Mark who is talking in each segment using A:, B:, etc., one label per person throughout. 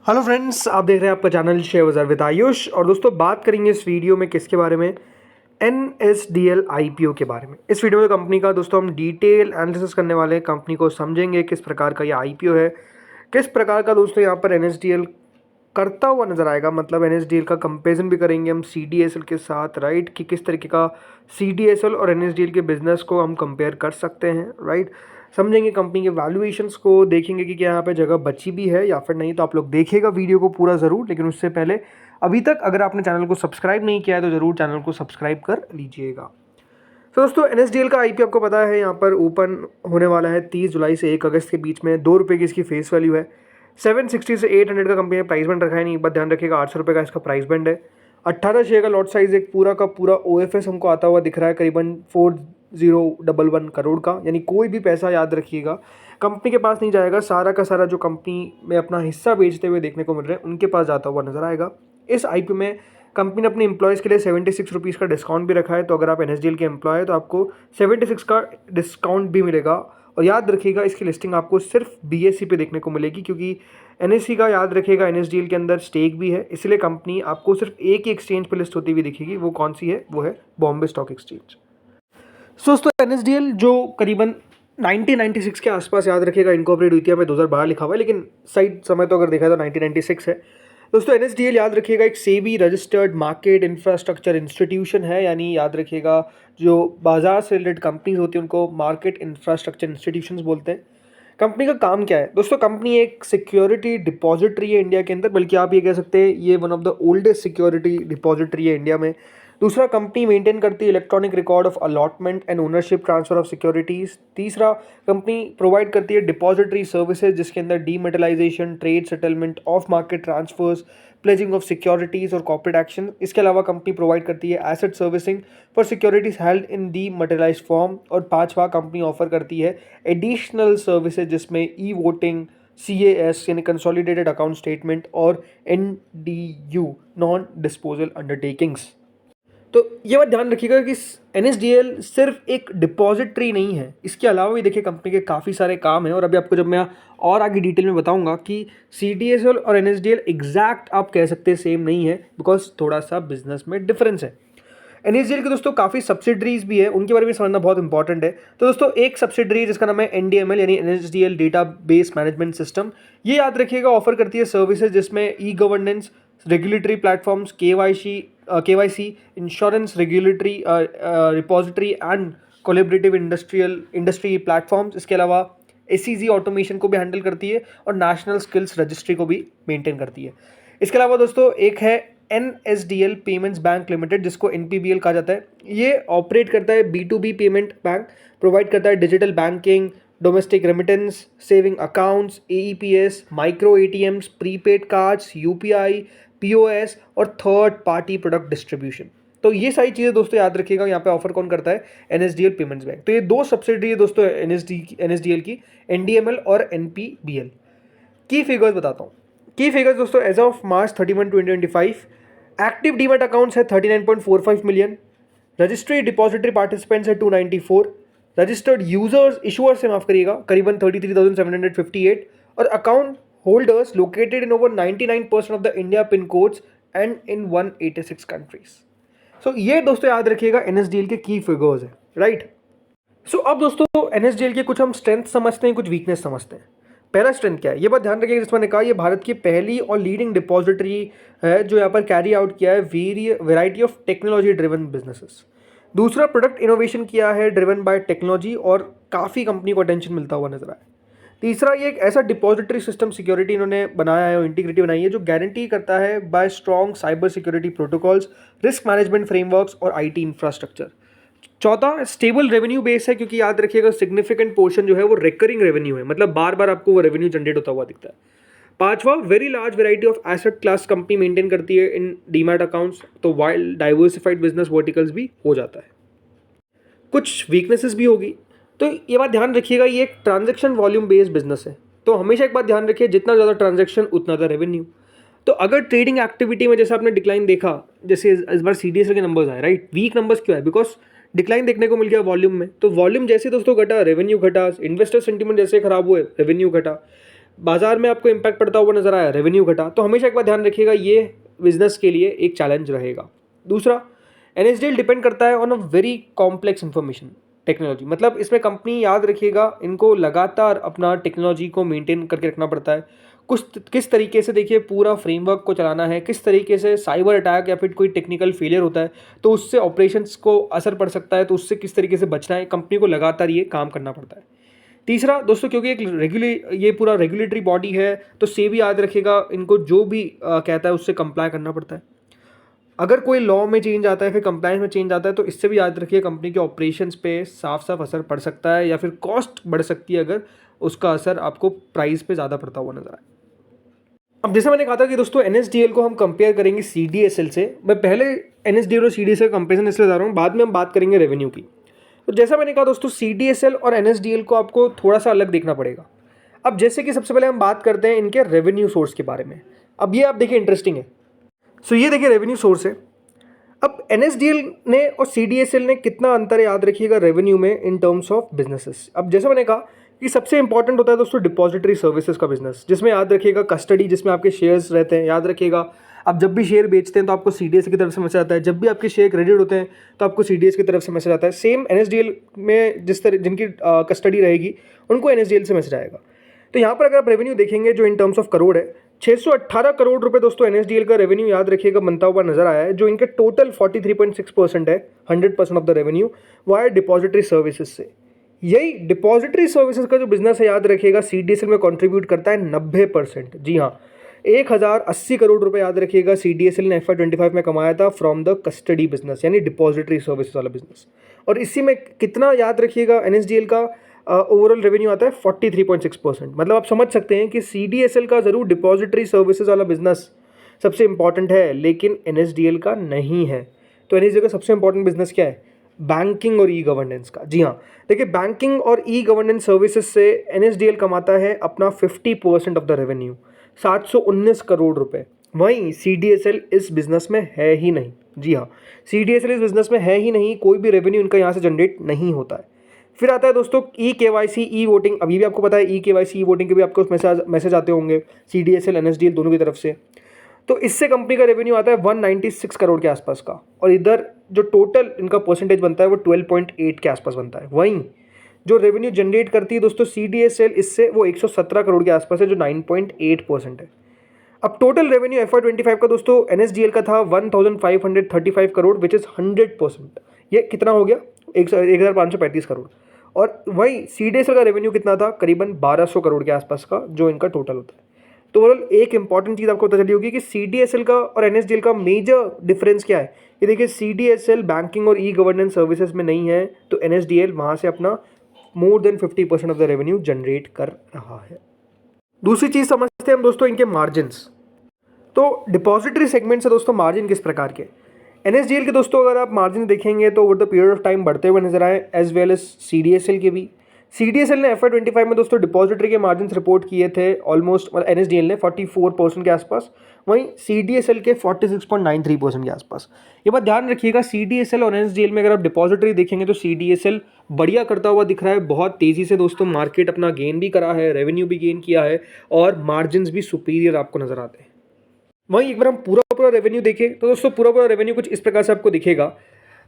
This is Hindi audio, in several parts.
A: हेलो फ्रेंड्स, आप देख रहे हैं आपका चैनल शेयर बाजार विद आयुष। और दोस्तों, बात करेंगे इस वीडियो में किसके बारे में? NSDL IPO के बारे में। इस वीडियो में कंपनी का दोस्तों हम डिटेल एनालिसिस करने वाले हैं। कंपनी को समझेंगे किस प्रकार का ये IPO है, किस प्रकार का दोस्तों यहाँ पर NSDL करता हुआ नजर आएगा। मतलब NSDL का कंपेरिजन भी करेंगे हम CDSL के साथ, राइट, कि किस तरीके का CDSL और NSDL के बिजनेस को हम कंपेयर कर सकते हैं, राइट। समझेंगे कंपनी के वैल्यूएशंस को, देखेंगे कि क्या यहाँ पे जगह बची भी है या फिर नहीं। तो आप लोग देखिएगा वीडियो को पूरा ज़रूर, लेकिन उससे पहले अभी तक अगर आपने चैनल को सब्सक्राइब नहीं किया है तो ज़रूर चैनल को सब्सक्राइब कर लीजिएगा। तो दोस्तों, NSDL का IPO आपको पता है यहाँ पर ओपन होने वाला है 30 जुलाई से 1 अगस्त के बीच में। ₹2 की इसकी फेस वैल्यू है। 760 से 800 का कंपनी ने प्राइस बैंड रखा है। नहीं, एक बात ध्यान रखिएगा, ₹800 का इसका प्राइस बैंड है। 18 शेयर का लॉट साइज, एक पूरा का पूरा OFS हमको आता हुआ दिख रहा है, करीबन 4011 करोड़ का। यानी कोई भी पैसा, याद रखिएगा, कंपनी के पास नहीं जाएगा। सारा का सारा जो कंपनी में अपना हिस्सा बेचते हुए देखने को मिल रहे हैं, उनके पास जाता हुआ नजर आएगा। इस IPO में कंपनी ने अपने एम्प्लॉयज़ के लिए ₹76 का डिस्काउंट भी रखा है। तो अगर आप NSDL के एम्प्लॉय है तो आपको 76 का डिस्काउंट भी मिलेगा। और याद रखिएगा, इसकी लिस्टिंग आपको सिर्फ BSE पे देखने को मिलेगी, क्योंकि NSE का, याद रखिएगा, NSDL के अंदर स्टेक भी है। इसलिए कंपनी आपको सिर्फ एक ही एक्सचेंज पर लिस्ट होती हुई दिखेगी। वो कौन सी है? वो है बॉम्बे स्टॉक एक्सचेंज। दोस्तों, NSDL जो करीबन 1996 के आसपास, याद रखिएगा, इनकॉर्पोरेट हुई थी। हमें 2012 लिखा हुआ है, लेकिन सही समय तो अगर देखा तो 1996 है। दोस्तों, NSDL याद रखिएगा एक SEBI registered market infrastructure institution है। यानी याद रखिएगा, जो बाजार से रिलेटेड कंपनीज होती हैं उनको मार्केट इंफ्रास्ट्रक्चर इंस्टीट्यूशंस बोलते हैं। कंपनी का काम क्या है? दोस्तों, कंपनी एक सिक्योरिटी डिपॉजिटरी है इंडिया के अंदर, बल्कि आप ये कह सकते हैं ये one of the oldest security depository है इंडिया में। दूसरा, कंपनी मेंटेन करती है electronic record of allotment and ownership transfer of securities. तीसरा, कंपनी प्रोवाइड करती है डिपॉजिटरी सर्विसेज, जिसके अंदर dematerialization, trade settlement, off market transfers, pledging of securities और कॉर्पोरेट एक्शन। इसके अलावा कंपनी प्रोवाइड करती है asset servicing for securities held in dematerialized form. और पांचवा, कंपनी ऑफर करती है एडिशनल सर्विसेज, जिसमें ई-वोटिंग, CAS यानी कंसोलिडेटेड अकाउंट स्टेटमेंट और NDU नॉन डिस्पोजल अंडरटेकिंग्स। तो ये बात ध्यान रखिएगा कि NSDL सिर्फ एक डिपॉजिटरी नहीं है, इसके अलावा भी देखिए कंपनी के काफ़ी सारे काम हैं। और अभी आपको जब मैं और आगे डिटेल में बताऊंगा कि CDSL और NSDL एग्जैक्ट आप कह सकते हैं सेम नहीं है, बिकॉज थोड़ा सा बिजनेस में डिफरेंस है। NSDL के दोस्तों काफ़ी सब्सिडरीज भी है, उनके बारे में समझना बहुत इंपॉर्टेंट है। तो दोस्तों, एक सब्सिडरी जिसका नाम है NDML यानी NSDL data base management system, ये याद रखिएगा ऑफर करती है सर्विसेज जिसमें e-governance, regulatory platforms, KYC, insurance, regulatory repository and collaborative industry platforms. इसके अलावा SEZ ऑटोमेशन को भी हैंडल करती है और नेशनल स्किल्स रजिस्ट्री को भी मेंटेन करती है। इसके अलावा दोस्तों एक है NSDL पेमेंट्स बैंक लिमिटेड, जिसको NPBL कहा जाता है। ये ऑपरेट करता है B2B पेमेंट बैंक, प्रोवाइड करता है digital banking, domestic remittance, saving accounts, AEPS, micro ATMs, prepaid cards, UPI, POS और थर्ड पार्टी प्रोडक्ट डिस्ट्रीब्यूशन। तो ये सारी चीज़ें दोस्तों याद रखिएगा, यहाँ पे ऑफर कौन करता है? NSDL payments bank. तो ये दो सब्सिडरी है दोस्तों NSDL की, NDML और NPBL। की फिगर्स बताता हूँ। की फिगर्स दोस्तों, as of March 31, 2025 active demat accounts है 39.45 मिलियन, रजिस्ट्री डिपॉजिटरी पार्टिसिपेंट्स है 294, रजिस्टर्ड यूजर्स, इशुअर्स से माफ करिएगा, करीबन 33,758, और account holders located in over 99% of the India pin codes and in 186 countries. So ये दोस्तों याद रखिएगा NSDL के की फिगर्स है, राइट। सो अब दोस्तों NSDL के कुछ हम स्ट्रेंथ समझते हैं, कुछ वीकनेस समझते हैं। पहला स्ट्रेंथ क्या है, ये बात ध्यान रखिएगा, जिसमें मैंने कहा ये भारत की पहली और लीडिंग डिपॉजिटरी है जो यहाँ पर कैरी आउट किया है variety of technology driven businesses. दूसरा, प्रोडक्ट इनोवेशन किया है ड्रिवन बाय टेक्नोलॉजी और काफ़ी कंपनी को अटेंशन मिलता हुआ नजर आया। तीसरा, ये एक ऐसा डिपॉजिटरी सिस्टम सिक्योरिटी इन्होंने बनाया है और इंटीग्रिटी बनाई है जो गारंटी करता है bye strong cyber security protocols, risk management frameworks और IT इंफ्रास्ट्रक्चर। चौथा, स्टेबल रेवेन्यू बेस है, क्योंकि याद रखिएगा सिग्निफिकेंट पोर्शन जो है वो रिकरिंग रेवेन्यू है, मतलब बार बार आपको वो रेवेन्यू जनरेट होता हुआ दिखता है। पांचवा, very large variety of asset class company maintain करती है इन डीमैट अकाउंट्स, तो वाइल्ड डाइवर्सिफाइड बिजनेस वर्टिकल्स भी हो जाता है। कुछ वीकनेसेस भी होगी, तो ये बात ध्यान रखिएगा, ये एक ट्रांजैक्शन वॉल्यूम बेस्ड बिजनेस है। तो हमेशा एक बात ध्यान रखिए, जितना ज़्यादा ट्रांजैक्शन उतना ज़्यादा रेवेन्यू। तो अगर ट्रेडिंग एक्टिविटी में जैसे आपने डिक्लाइन देखा, जैसे इस बार CDSL के नंबर्स आए, राइट, वीक नंबर्स क्यों है? बिकॉज डिक्लाइन देखने को मिल गया वॉल्यूम में। तो वॉल्यूम जैसे दोस्तों घटा, रेवेन्यू घटा, इन्वेस्टर सेंटीमेंट जैसे खराब हुए, रेवेन्यू घटा। बाजार में आपको इम्पैक्ट पड़ता हुआ नजर आया, रेवेन्यू घटा, तो हमेशा एक बात ध्यान रखिएगा, ये बिजनेस के लिए एक चैलेंज रहेगा। दूसरा, एनएसडीएल डिपेंड करता है on a very complex information technology, मतलब इसमें कंपनी, याद रखिएगा, इनको लगातार अपना टेक्नोलॉजी को मेंटेन करके रखना पड़ता है। कुछ किस तरीके से, देखिए, पूरा फ्रेमवर्क को चलाना है, किस तरीके से साइबर अटैक या फिर कोई टेक्निकल फेलियर होता है तो उससे ऑपरेशंस को असर पड़ सकता है, तो उससे किस तरीके से बचना है, कंपनी को लगातार ये काम करना पड़ता है। तीसरा दोस्तों, क्योंकि ये पूरा रेगुलेटरी बॉडी है, तो सेबी, याद रखिएगा, इनको जो भी कहता है उससे कंप्लाई करना पड़ता है। अगर कोई लॉ में चेंज आता है, फिर कंप्लायंस में चेंज आता है, तो इससे भी याद रखिए कंपनी के ऑपरेशंस पे साफ साफ असर पड़ सकता है, या फिर कॉस्ट बढ़ सकती है अगर उसका असर आपको प्राइस पे ज़्यादा पड़ता हुआ नजर आए। अब जैसे मैंने कहा था कि दोस्तों एनएसडीएल को हम कंपेयर करेंगे सीडीएसएल से। मैं पहले एनएसडीएल और सीडीएसएल कंपेरिजन इसलिए बता रहा हूँ, बाद में हम बात करेंगे रेवेन्यू की। तो जैसा मैंने कहा दोस्तों, सीडीएसएल और एनएसडीएल को आपको थोड़ा सा अलग देखना पड़ेगा। अब जैसे कि सबसे पहले हम बात करते हैं इनके रेवेन्यू सोर्स के बारे में। अब ये आप देखिए, इंटरेस्टिंग है। सो ये देखिए रेवेन्यू सोर्स है। अब एनएसडीएल ने और सीडीएसएल ने कितना अंतर है, याद रखिएगा, रेवेन्यू में इन टर्म्स ऑफ बिजनेसेस। अब जैसे मैंने कहा कि सबसे इंपॉर्टेंट होता है दोस्तों डिपॉजिटरी सर्विसेज का बिजनेस, जिसमें याद रखिएगा कस्टडी, जिसमें आपके शेयर्स रहते हैं। याद रखिएगा, आप जब भी शेयर बेचते हैं तो आपको सीडीएस की तरफ से मैसेज आता है, जब भी आपके शेयर क्रेडिट होते हैं तो आपको सीडीएस की तरफ से मैसेज आता है। सेम एनएसडीएल में जिस तरह जिनकी कस्टडी रहेगी उनको एनएसडीएल से मैसेज आएगा। तो यहाँ पर अगर आप रेवेन्यू देखेंगे जो इन टर्म्स ऑफ करोड़ है, 618 करोड़ रुपए दोस्तों एनएसडीएल का रेवेन्यू, याद रखिएगा, बनता हुआ नजर आया है, जो इनके टोटल 43.6% है, 100% of the revenue via depository services से। यही डिपॉजिटरी सर्विसेज का जो बिजनेस है, याद रखिएगा, सीडीएसएल में कंट्रीब्यूट करता है 90%। जी हाँ, 1080 करोड़ रुपए, याद रखिएगा, सीडीएसएल ने FY25 में कमाया था फ्रॉम द कस्टडी बिजनेस, यानी डिपॉजिटरी सर्विसेज वाला बिजनेस। और इसी में कितना, याद रखिएगा, एनएसडीएल का ओवरऑल रेवेन्यू आता है 43.6%। मतलब आप समझ सकते हैं कि सीडीएसएल का जरूर डिपॉजिटरी सर्विसेज वाला बिजनेस सबसे इंपॉर्टेंट है, लेकिन एनएसडीएल का नहीं है। तो एनएसडीएल का सबसे इंपॉर्टेंट बिजनेस क्या है? बैंकिंग और ई गवर्नेंस का। जी हाँ, देखिए, बैंकिंग और ई गवर्नेंस सर्विसेज से एनएसडीएल कमाता है अपना 50% ऑफ द रेवेन्यू, 719 करोड़ रुपए। वहीं सीडीएसएल इस बिजनेस में है ही नहीं। जी हाँ, सीडीएसएल इस बिजनेस में है ही नहीं, कोई भी रेवेन्यू इनका यहाँ से जनरेट नहीं होता है। फिर आता है दोस्तों ई केवाईसी, ई वोटिंग। अभी भी आपको पता है ई केवाईसी, ई वोटिंग के भी आपको मैसेज आते होंगे सीडीएसएल एनएसडीएल दोनों की तरफ से। तो इससे कंपनी का रेवेन्यू आता है 196 करोड़ के आसपास का, और इधर जो टोटल इनका परसेंटेज बनता है वो 12.8 के आसपास बनता है। वहीं जो रेवेन्यू जनरेट करती है दोस्तों सीडीएसएल, इससे वो 117 करोड़ के आसपास है, जो 9.8% है। अब टोटल रेवेन्यू FY25 का दोस्तों एनएसडीएल का था 1535 करोड़, विच इज़ 100%। ये कितना हो गया? 1535 करोड़। और वही सीडीएसएल का रेवेन्यू कितना था? करीबन 1200 करोड़ के आसपास का, जो इनका टोटल होता है। तो ओवरऑल एक इंपॉर्टेंट चीज़ आपको पता चली होगी कि सीडीएसएल का और एनएसडीएल का मेजर डिफरेंस क्या है। ये देखिए, सीडीएसएल बैंकिंग और ई गवर्नेंस सर्विसेज में नहीं है, तो एनएसडीएल वहाँ से अपना more than 50% of the revenue generate कर रहा है। दूसरी चीज़ समझते हैं हम दोस्तों इनके मार्जिन्स। तो डिपॉजिटरी सेगमेंट से दोस्तों मार्जिन किस प्रकार के, एनएसडीएल के दोस्तों अगर आप मार्जिन देखेंगे तो over the period of time बढ़ते हुए नजर आए, एज वेल एज सीडीएसएल के भी। सीडीएसएल ने FY25 में दोस्तों डिपॉजिटरी के मार्जिन रिपोर्ट किए थे ऑलमोस्ट, मतलब एनएसडीएल ने 44% के आसपास, वहीं सीडीएसएल के 46.93% के आसपास। ये बात ध्यान रखिएगा, सीडीएसएल और एनएसडीएल में अगर आप डिपॉजिटरी देखेंगे तो सीडीएसएल बढ़िया करता हुआ दिख रहा है, बहुत तेज़ी से दोस्तों मार्केट अपना गेन भी करा है, रेवेन्यू भी गेन किया है, और मार्जिन भी सुपीरियर आपको नजर आते हैं। वहीं एक बार हम पूरा रेवेन्यू देखें तो दोस्तों पूरा रेवेन्यू कुछ इस प्रकार से आपको दिखेगा।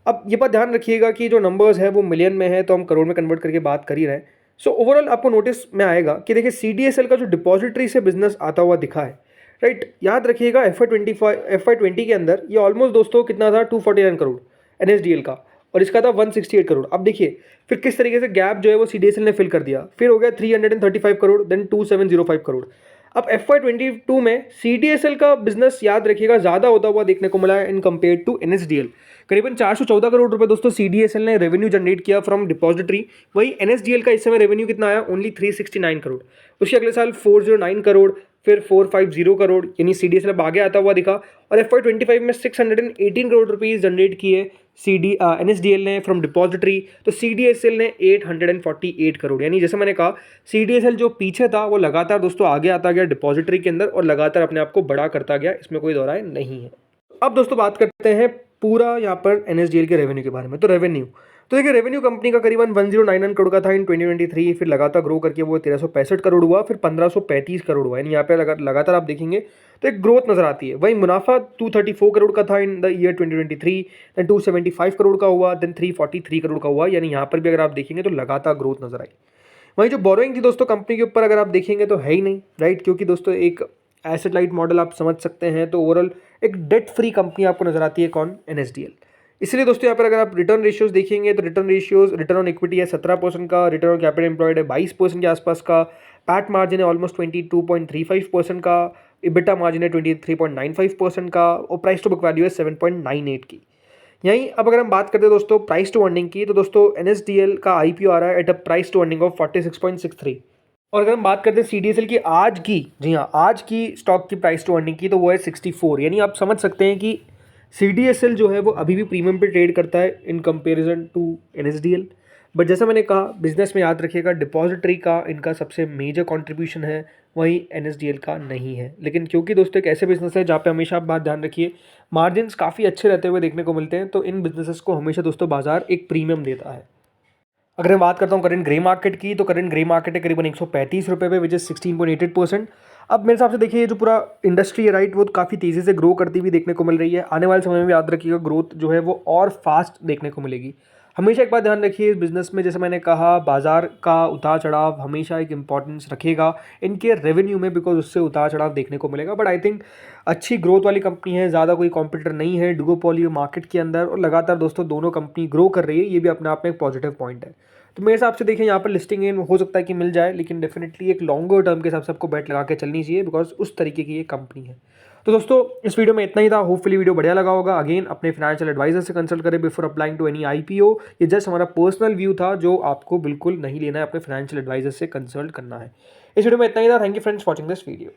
A: अब ये बात ध्यान रखिएगा कि जो नंबर्स है वो मिलियन में है, तो हम करोड़ में कन्वर्ट करके बात कर ही रहे हैं। सो ओवरऑल आपको नोटिस में आएगा कि देखिए सीडीएसएल का जो डिपॉजिटरी से बिजनेस आता हुआ दिखा है, राइट, याद रखिएगा FY20 के अंदर ये ऑलमोस्ट दोस्तों कितना था, 249 करोड़ एनएसडीएल का, और इसका था 168 करोड़। अब देखिए फिर किस तरीके से गैप जो है वो सीडीएसएल ने फिल कर दिया, फिर हो गया 335 करोड़, देन 2705 करोड़। अब FY22 में सीडीएसएल का बिजनेस, याद रखिएगा, ज़्यादा होता हुआ देखने को मिला है इन कंपेयर टू एनएसडीएल। करीबन 414 करोड़ रुपए दोस्तों सीडीएसएल ने रेवेन्यू जनरेट किया फ्रॉम डिपॉजिटरी। वही एनएसडीएल का इस समय रेवेन्यू कितना आया, ओनली 369 करोड़। उसके अगले साल 409 करोड़, फिर 450 करोड़, यानी सीडीएसएल अब आगे आता हुआ दिखा। और FY25 में 618 करोड़ रुपीज़ जनरेट किए एनएसडीएल ने फ्रॉम डिपॉजिटरी, तो सीडीएसएल ने 848 करोड़। यानी जैसे मैंने कहा, सीडीएसएल जो पीछे था वो लगातार दोस्तों आगे आता गया डिपॉजिटरी के अंदर, और लगातार अपने आप को बड़ा करता गया, इसमें कोई दो राय नहीं है। अब दोस्तों बात करते हैं पूरा यहाँ पर एनएसडीएल के रेवेन्यू के बारे में। तो रेवेन्यू तो देखिए रेवेन्यू कंपनी का करीबन 1099 करोड़ का था इन 2023, फिर लगातार ग्रो करके वो 1365 करोड़ हुआ, फिर 1535 करोड़ हुआ। यानी यहाँ पे लगातार आप देखेंगे तो एक ग्रोथ नजर आती है। वहीं मुनाफा 234 करोड़ का था in the year 2023, then 275 crore का हुआ, देन 343 करोड़ का हुआ। यानी यहाँ पर भी अगर आप देखेंगे तो लगातार ग्रोथ नजर आई। वहीं जो बोरोइंग थी दोस्तों कंपनी के ऊपर अगर आप देखेंगे तो है ही नहीं, राइट, क्योंकि दोस्तों एक एसेट लाइट मॉडल आप समझ सकते हैं। तो ओवरऑल एक डेट फ्री कंपनी आपको नजर आती है कौन, एनएसडीएल। इसलिए दोस्तों यहाँ पर अगर आप रिटर्न रेशियोज देखेंगे तो रिटर्न ऑन इक्विटी है 17% का, रिटर्न ऑन कैपिटल एम्प्लॉयड है 22% के आसपास का, पैट मार्जिन है ऑलमोस्ट 22.35% का, इबिटा मार्जिन है 23.95% का, और प्राइस टू बुक वैल्यू है 7.98 की। यहीं अब अगर हम बात करते हैं दोस्तों प्राइस टू अर्निंग की, तो दोस्तों एनएसडीएल का आईपीओ आ रहा है at a price to earning of 46.63। और अगर हम बात करते हैं सीडीएसएल की आज की, जी हाँ, आज की स्टॉक की प्राइस टू अर्निंग की, तो वो है 64। यानी आप समझ सकते हैं कि सीडीएसएल जो है वो अभी भी प्रीमियम पे ट्रेड करता है in comparison to NSDL. But जैसा मैंने कहा, बिजनेस में याद रखिएगा डिपॉजिटरी का इनका सबसे मेजर कंट्रीब्यूशन है, वहीं एनएसडीएल का नहीं है। लेकिन क्योंकि दोस्तों एक ऐसे बिजनेस है जहाँ पे हमेशा आप बात ध्यान रखिए मार्जिन्स काफ़ी अच्छे रहते हुए देखने को मिलते हैं, तो इन बिजनेसेस को हमेशा दोस्तों बाजार एक प्रीमियम देता है। अगर मैं बात करता हूँ करंट ग्रे मार्केट की, तो करंट ग्रे मार्केट है करीबन 135 रुपये पे, विच इज़ 16.88%। अब मेरे हिसाब से देखिए ये जो पूरा इंडस्ट्री है, राइट, वो काफ़ी तेज़ी से ग्रो करती हुई देखने को मिल रही है। आने वाले समय में भी याद रखिएगा ग्रोथ जो है वो और फास्ट देखने को मिलेगी। हमेशा एक बात ध्यान रखिए इस बिज़नेस में, जैसे मैंने कहा, बाजार का उतार चढ़ाव हमेशा एक इंपॉर्टेंस रखेगा इनके रेवेन्यू में, बिकॉज उससे उतार चढ़ाव देखने को मिलेगा। बट आई थिंक अच्छी ग्रोथ वाली कंपनी है, ज़्यादा कोई कॉम्पिटिटर नहीं है, डुओपोली मार्केट के अंदर, और लगातार दोस्तों दोनों कंपनी ग्रो कर रही है। ये भी अपने आप में एक पॉजिटिव पॉइंट है। तो मेरे हिसाब से देखिए यहाँ पर लिस्टिंग इन हो सकता है कि मिल जाए, लेकिन डेफिनेटली एक लॉन्गर टर्म के हिसाब से आपको बेट लगा के चलनी चाहिए, बिकॉज उस तरीके की ये कंपनी है। तो दोस्तों इस वीडियो में इतना ही था। होपफुली वीडियो बढ़िया लगा होगा। अगेन अपने फाइनेंशियल एडवाइजर से कंसल्ट करें before applying to any IPO. ये जस्ट हमारा पर्सनल व्यू था जो आपको बिल्कुल नहीं लेना है, अपने फाइनेंशियल एडवाइजर से कंसल्ट करना है। इस वीडियो में इतना ही था। Thank you friends watching this video.